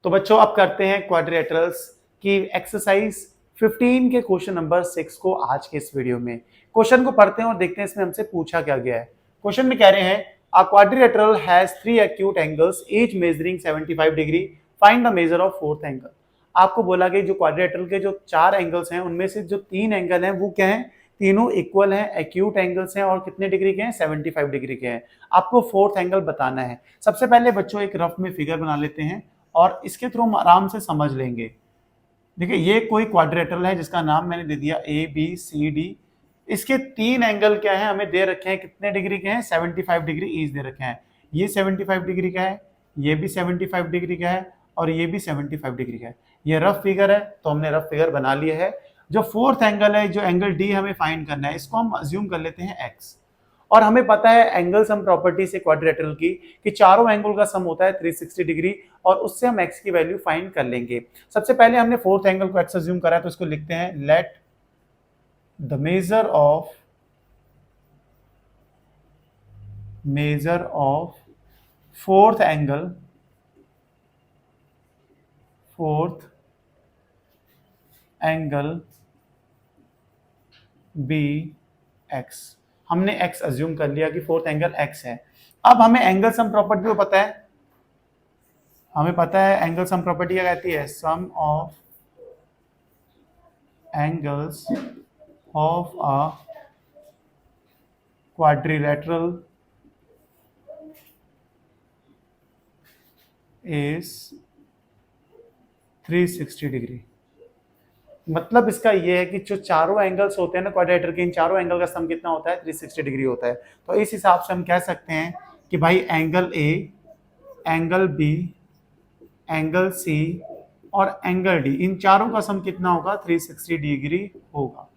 तो बच्चों अब करते हैं क्वाड्रिलेटरल्स की एक्सरसाइज 15 के क्वेश्चन नंबर 6 को आज के इस वीडियो में। क्वेश्चन को पढ़ते हैं और देखते हैं इसमें हमसे पूछा क्या गया है। क्वेश्चन में कह रहे हैं अ quadrilateral has 3 acute angles each measuring 75 degree, find the measure of fourth angle. आपको बोला गया जो क्वाड्रिलेटरल के जो 4 एंगल्स हैं उनमें से जो 3 एंगल हैं वो क्या है, तीनों इक्वल हैं, एक्यूट एंगल्स हैं और कितने डिग्री के हैं, 75 डिग्री के हैं। आपको फोर्थ एंगल बताना है। सबसे पहले बच्चों एक रफ में फिगर बना लेते हैं और इसके थ्रू हम आराम से समझ लेंगे। देखिए ये कोई क्वाड्रिलेटरल है जिसका नाम मैंने दे दिया ए बी सी डी। इसके 3 एंगल क्या है, हमें दे रखे हैं कितने डिग्री के हैं, 75 डिग्री ईच दे रखे हैं। ये 75 डिग्री का है, ये भी 75 डिग्री का है और ये भी 75 डिग्री का है। ये रफ फिगर है तो हमने रफ फिगर बना लिया है। जो फोर्थ एंगल है, जो एंगल डी हमें फाइंड करना है, इसको हम अज्यूम कर लेते हैं एक्स। और हमें पता है एंगल सम प्रॉपर्टी से क्वाड्रिलेटरल की कि चारों एंगल का सम होता है 360 डिग्री और उससे हम एक्स की वैल्यू फाइंड कर लेंगे। सबसे पहले हमने फोर्थ एंगल को एक्स अज्यूम करा है तो इसको लिखते हैं let the measure of fourth angle be x. हमने x अज्यूम कर लिया कि फोर्थ एंगल x है। अब हमें एंगल सम प्रॉपर्टी को पता है, हमें पता है एंगल सम प्रॉपर्टी क्या कहती है, sum of angles of a quadrilateral is 360 degree. मतलब इसका ये है कि जो चारों एंगल्स होते हैं ना क्वाड्रिलेटरल के, इन चारों एंगल का सम कितना होता है, 360 डिग्री होता है। तो इस हिसाब से हम कह सकते हैं कि भाई angle A, angle B, angle C और एंगल डी, इन चारों का सम कितना होगा, 360 डिग्री होगा।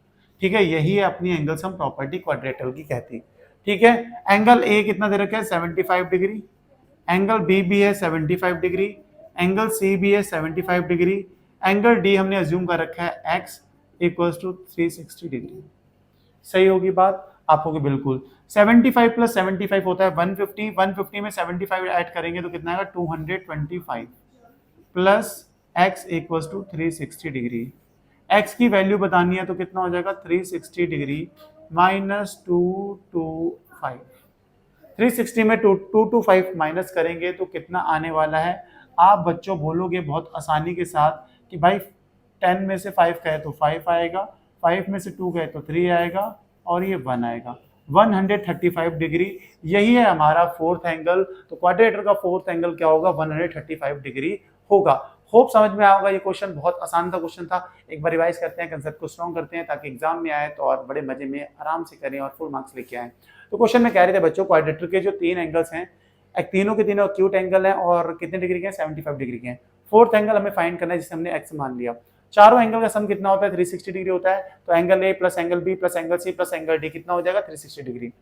ठीक है, यही है अपनी एंगल सम प्रॉपर्टी क्वाड्रिलेटरल की कहती। ठीक है, एंगल ए कितना दे रखा है, 75 डिग्री, एंगल बी भी है 75 डिग्री, एंगल सी भी है 75 डिग्री, एंगल डी हमने अज्यूम कर रखा है x इक्वल्स टू 360 डिग्री। सही होगी बात आपको कि बिल्कुल। 75 प्लस 75 होता है 150, 150 में 75 ऐड करेंगे तो कितना आएगा, 225 plus x equals to 360 degree. x की वैल्यू बतानी है तो कितना हो जाएगा, 360 डिग्री माइनस 225। 360 में 225 माइनस करेंगे तो कितना आने वाला है, आप बच्चों बोलोगे बहुत आसानी के साथ कि भाई 10 में से 5 कहे तो 5 आएगा, 5 में से 2 कहे तो 3 आएगा और ये 1 आएगा, 135 डिग्री। यही है हमारा फोर्थ एंगल। तो क्वाड्रिलेटरल का फोर्थ एंगल क्या होगा, 135 डिग्री होगा। होप समझ में आएगा। ये क्वेश्चन बहुत आसान था क्वेश्चन था। एक बार रिवाइज करते हैं, कंसेप्ट को स्ट्रॉन्ग करते हैं ताकि एग्जाम में आए तो और बड़े मजे में आराम से करें और फुल मार्क्स लेके आए। तो क्वेश्चन में कह रहे थे बच्चों क्वाड्रिलेटरल के जो 3 एंगल्स हैं, तीनों के तीनों एक्यूट एंगल हैं और कितने डिग्री के हैं, 75 डिग्री के हैं। फोर्थ एंगल हमें फाइंड करना है जिसे हमने x मान लिया। चारों एंगल का सम कितना होता है, 360 डिग्री होता है। तो angle A plus angle B plus angle C plus angle D कितना हो जाएगा, 360 degree.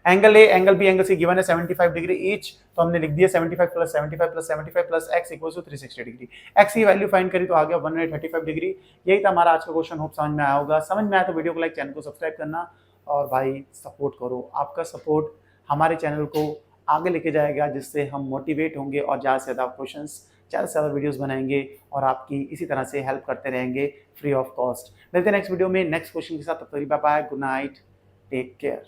Angle A, angle B, angle C given है 75 डिग्री ईच, तो हमने लिख दिया 75 plus 75 plus 75 plus x equals to 360 degree. x की वैल्यू फाइंड करी तो आ गया 135 डिग्री। यही था हमारा आज का क्वेश्चन। होप समझ में आया होगा। समझ में आया तो वीडियो को लाइक, चैनल को सब्सक्राइब करना और भाई सपोर्ट करो। आपका सपोर्ट हमारे चैनल को आगे लेके जाएगा जिससे हम मोटिवेट होंगे और ज़्यादा से ज़्यादा क्वेश्चंस, ज़्यादा से ज़्यादा वीडियोस बनाएंगे और आपकी इसी तरह से हेल्प करते रहेंगे फ्री ऑफ कॉस्ट। मिलते हैं नेक्स्ट वीडियो में नेक्स्ट क्वेश्चन के साथ। तब तक bye bye, good night, take care.